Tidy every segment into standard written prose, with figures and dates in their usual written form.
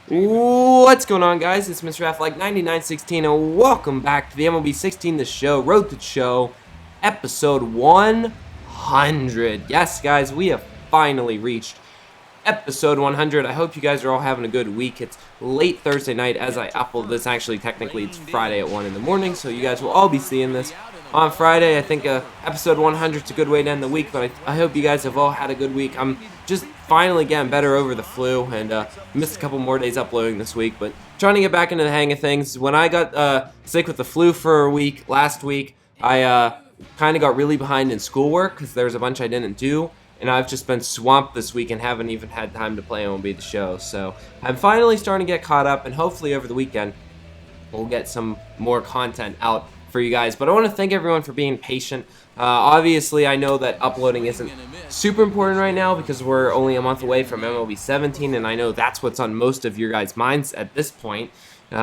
What's going on, guys? It's Mr. Affleck 9916 and welcome back to the MLB 16 The Show, Road to Show, episode 100. Yes, guys, we have finally reached episode 100. I hope you guys are all having a good week. It's late Thursday night as I upload this. Actually, technically, it's Friday at 1 in the morning, so you guys will all be seeing this on Friday. I think episode 100 is a good way to end the week, but I hope you guys have all had a good week. I'm just finally getting better over the flu, and missed a couple more days uploading this week, but trying to get back into the hang of things. When I got sick with the flu for a week last week, I kind of got really behind in schoolwork because there was a bunch I didn't do, and I've just been swamped this week and haven't even had time to play MLB The Show. So I'm finally starting to get caught up, and hopefully over the weekend we'll get some more content out for you guys. But I want to thank everyone for being patient. Obviously, I know that uploading isn't super important right now because we're only a month away from MLB 17, and I know that's what's on most of your guys' minds at this point.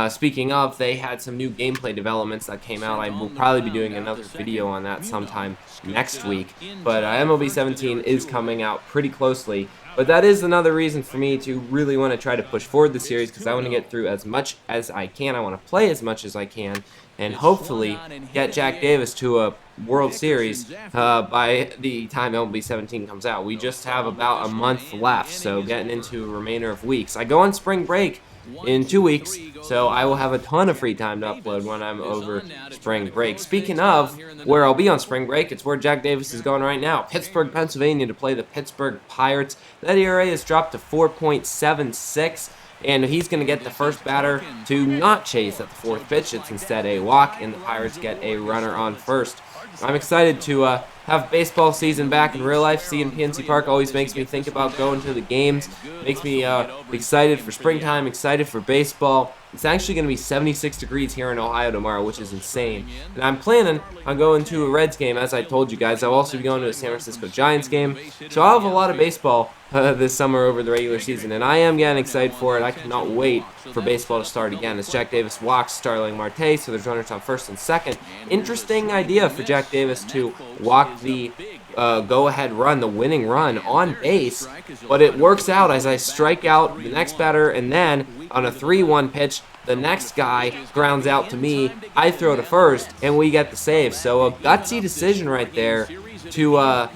Speaking of, they had some new gameplay developments that came out. I will probably be doing another video on that sometime next week. But MLB 17 is coming out pretty closely. But that is another reason for me to really want to try to push forward the series because I want to get through as much as I can. I want to play as much as I can and hopefully get Jack Davis to a World Series by the time MLB 17 comes out. We just have about a month left, so getting into a remainder of weeks. I go on spring break in 2 weeks, so I will have a ton of free time to upload when I'm over spring break. Speaking of where I'll be on spring break, it's where Jack Davis is going right now. Pittsburgh, Pennsylvania, to play the Pittsburgh Pirates. That ERA has dropped to 4.76. And he's going to get the first batter to not chase at the fourth pitch. It's instead a walk, and the Pirates get a runner on first. I'm excited to have baseball season back in real life. Seeing PNC Park always makes me think about going to the games. Makes me excited for springtime, excited for baseball. It's actually going to be 76 degrees here in Ohio tomorrow, which is insane. And I'm planning on going to a Reds game, as I told you guys. I'll also be going to a San Francisco Giants game. So I'll have a lot of baseball this summer over the regular season, and I am getting excited for it. I cannot wait for baseball to start again. As Jack Davis walks Starling Marte, so there's runners on first and second. Interesting idea for Jack Davis to walk the go-ahead run, the winning run on base, but it works out as I strike out the next batter, and then on a 3-1 pitch, the next guy grounds out to me, I throw to first, and we get the save. So a gutsy decision right there to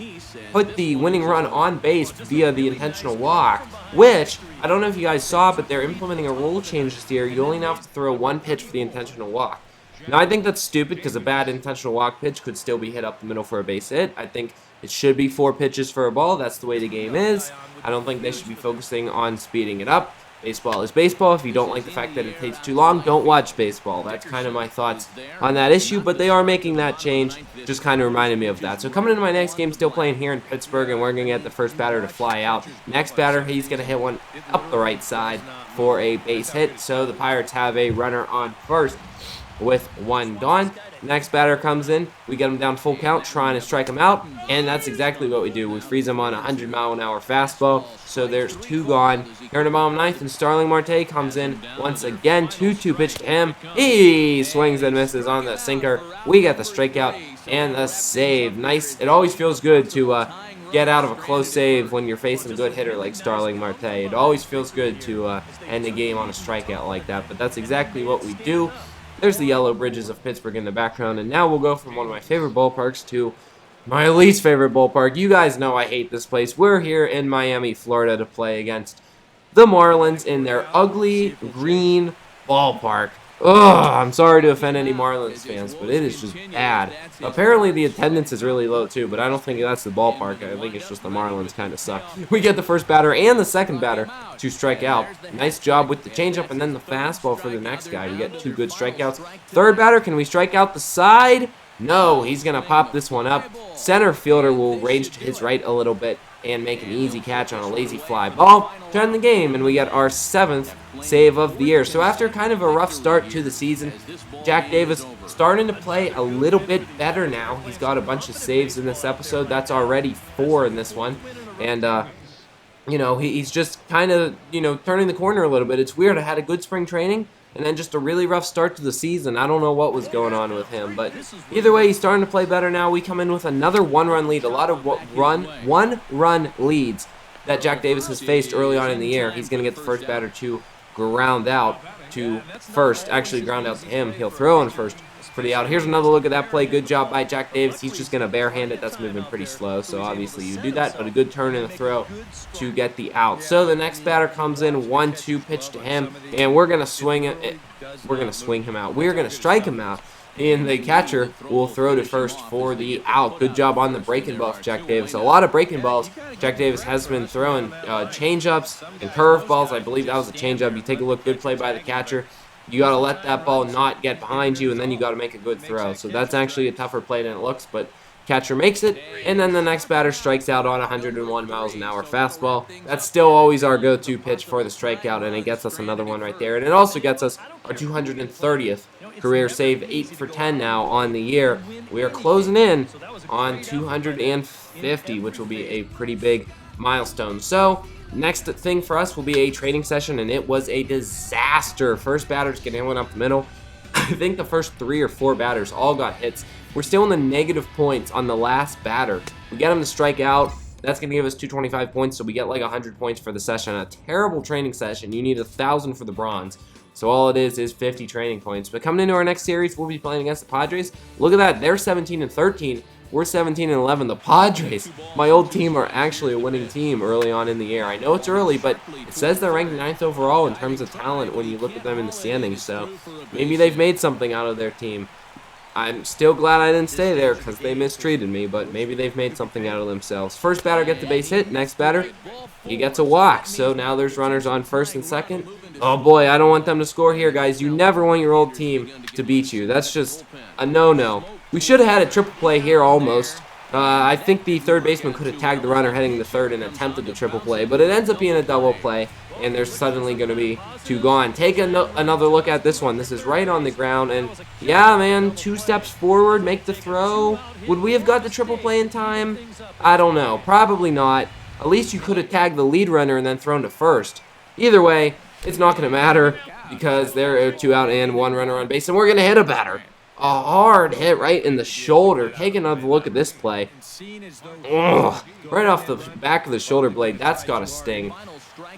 put the winning run on base via the intentional walk, which, I don't know if you guys saw, but they're implementing a rule change this year. You only have to throw one pitch for the intentional walk. Now, I think that's stupid because a bad intentional walk pitch could still be hit up the middle for a base hit. I think it should be 4 pitches for a ball. That's the way the game is. I don't think they should be focusing on speeding it up. Baseball is baseball. If you don't like the fact that it takes too long, don't watch baseball. That's kind of my thoughts on that issue, but they are making that change. Just kind of reminded me of that. So coming into my next game, still playing here in Pittsburgh, and we're going to get the first batter to fly out. Next batter, he's going to hit one up the right side for a base hit, so the Pirates have a runner on first with 1 gone. Next batter comes in, we get him down full count, trying to strike him out, and that's exactly what we do. We freeze him on a 100-mile-an-hour fastball, so there's 2 gone. Here in the bottom ninth, and Starling Marte comes in once again, 2-2 pitch to him. He swings and misses on the sinker. We get the strikeout and the save. Nice. It always feels good to get out of a close save when you're facing a good hitter like Starling Marte. It always feels good to end the game on a strikeout like that, but that's exactly what we do. There's the yellow bridges of Pittsburgh in the background, and now we'll go from one of my favorite ballparks to my least favorite ballpark. You guys know I hate this place. We're here in Miami, Florida to play against the Marlins in their ugly green ballpark. Ugh, I'm sorry to offend any Marlins fans, but it is just bad. Apparently the attendance is really low too, but I don't think that's the ballpark. I think it's just the Marlins kind of suck. We get the first batter and the second batter to strike out. Nice job with the changeup and then the fastball for the next guy. We get 2 good strikeouts. Third batter, can we strike out the side? No, he's going to pop this one up. Center fielder will range to his right a little bit and make an easy catch on a lazy fly ball to end the game, and we get our 7th save of the year. So after kind of a rough start to the season, Jack Davis starting to play a little bit better now. He's got a bunch of saves in this episode. That's already 4 in this one, and you know, he's just kind of, you know, turning the corner a little bit. It's weird. I had a good spring training and then just a really rough start to the season. I don't know what was going on with him, but either way, he's starting to play better now. We come in with another 1-run lead, a lot of one-run leads that Jack Davis has faced early on in the year. He's going to get the first batter to ground out to first. Actually, ground out to him. He'll throw on first for the out. Here's another look at that play. Good job by Jack Davis. He's just going to barehand it. That's moving pretty slow, so obviously you do that, but a good turn and a throw to get the out. So the next batter comes in, 1-2 pitch to him, and we're going to swing it. We're going to swing him out. We're going to strike him out. And the catcher will throw to first for the out. Good job on the breaking ball for Jack Davis. A lot of breaking balls. Jack Davis has been throwing change-ups and curveballs. I believe that was a change-up. You take a look, good play by the catcher. You got to let that ball not get behind you, and then you got to make a good throw. So that's actually a tougher play than it looks, but catcher makes it, and then the next batter strikes out on 101 miles an hour fastball. That's still always our go-to pitch for the strikeout, and it gets us another one right there. And it also gets us our 230th career save, 8 for 10 now on the year. We are closing in on 250, which will be a pretty big milestone. So next thing for us will be a training session, and it was a disaster. First batters getting one up the middle. I think the first 3 or 4 batters all got hits. We're still in the negative points on the last batter. We get him to strike out. That's going to give us 225 points, so we get like 100 points for the session. A terrible training session. You need 1,000 for the bronze. So all it is 50 training points. But coming into our next series, we'll be playing against the Padres. Look at that. They're 17-13. We're 17-11. The Padres, my old team, are actually a winning team early on in the year. I know it's early, but it says they're ranked 9th overall in terms of talent when you look at them in the standings. So maybe they've made something out of their team. I'm still glad I didn't stay there because they mistreated me, but maybe they've made something out of themselves. First batter gets the base hit. Next batter, he gets a walk. So now there's runners on first and second. Oh boy, I don't want them to score here, guys. You never want your old team to beat you. That's just a no-no. We should have had a triple play here almost. I think the third baseman could have tagged the runner heading to third and attempted the triple play, but it ends up being a double play, and there's suddenly going to be 2 gone. Take another look at this one. This is right on the ground, and yeah, man, 2 steps forward, make the throw. Would we have got the triple play in time? I don't know. Probably not. At least you could have tagged the lead runner and then thrown to first. Either way, it's not going to matter because there are 2 out and 1 runner on base, and we're going to hit a batter. A hard hit right in the shoulder. Take another look at this play. Ugh, right off the back of the shoulder blade. That's got to sting.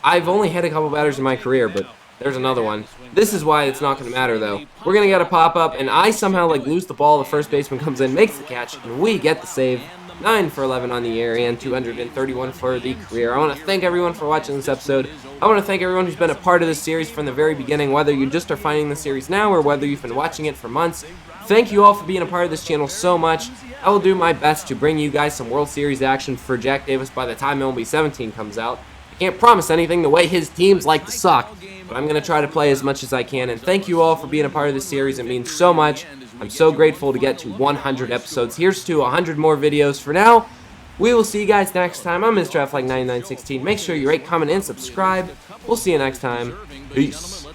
I've only hit a couple batters in my career, but there's another one. This is why it's not going to matter, though. We're going to get a pop-up, and I somehow lose the ball. The first baseman comes in, makes the catch, and we get the save. 9 for 11 on the year and 231 for the career. I want to thank everyone for watching this episode. I want to thank everyone who's been a part of this series from the very beginning, whether you just are finding the series now or whether you've been watching it for months. Thank you all for being a part of this channel so much. I will do my best to bring you guys some World Series action for Jack Davis by the time MLB 17 comes out. I can't promise anything the way his teams like to suck, but I'm going to try to play as much as I can. And thank you all for being a part of this series. It means so much. I'm so grateful to get to 100 episodes. Here's to 100 more videos. For now, we will see you guys next time. I'm Mr. F like 9916. Make sure you rate, comment, and subscribe. We'll see you next time. Peace.